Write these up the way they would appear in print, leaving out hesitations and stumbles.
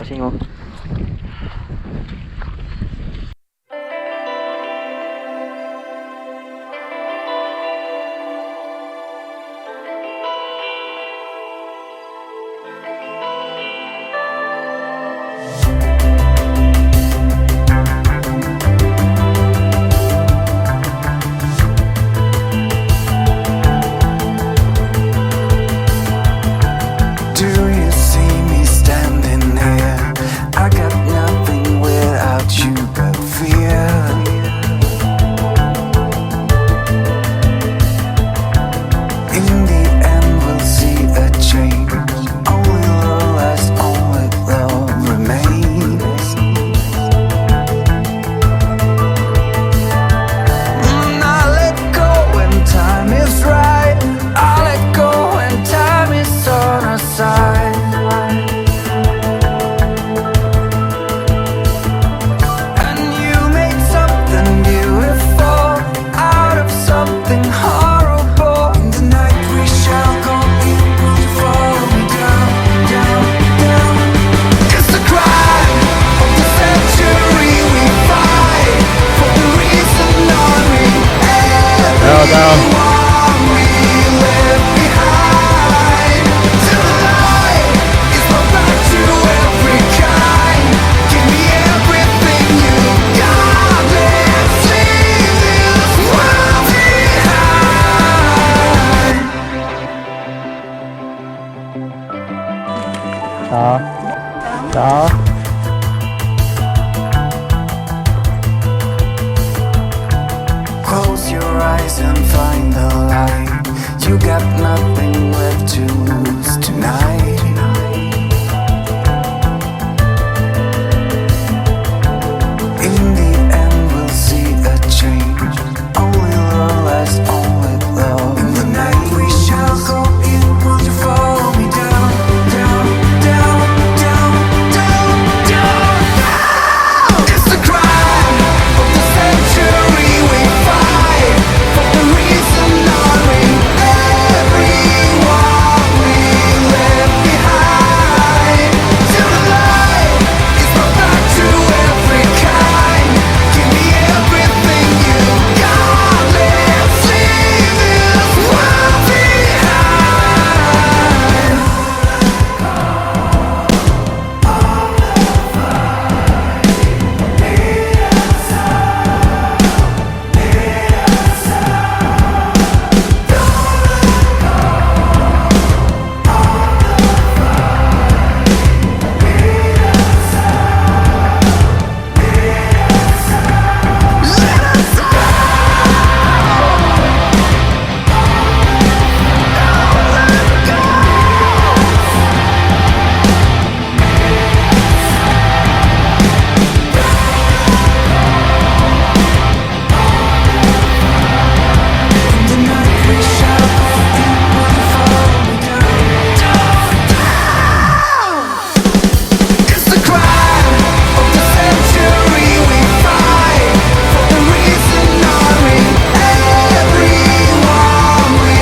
心哦。走。Close your eyes and find the light. You got nothing left to lose tonight. In the end, we'll see a change. Only love lasts, only love. In the night, we shall go in. Will you follow me down, down, down, down, down, down, down? It's the crime of the century. We fight for the reason honoring everyone we left behind. Till the light is brought back to every kind. Give me everything you got. Let's leave this world behind. It's the crime of the century. We fight for the reason honoring everyone we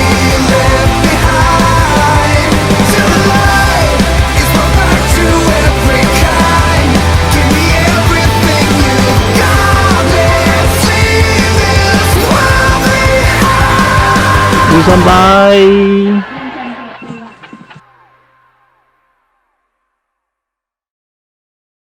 left behind. Till the light is brought back to every kind. Give me everything you got. Let's leave this world behind. 拜拜。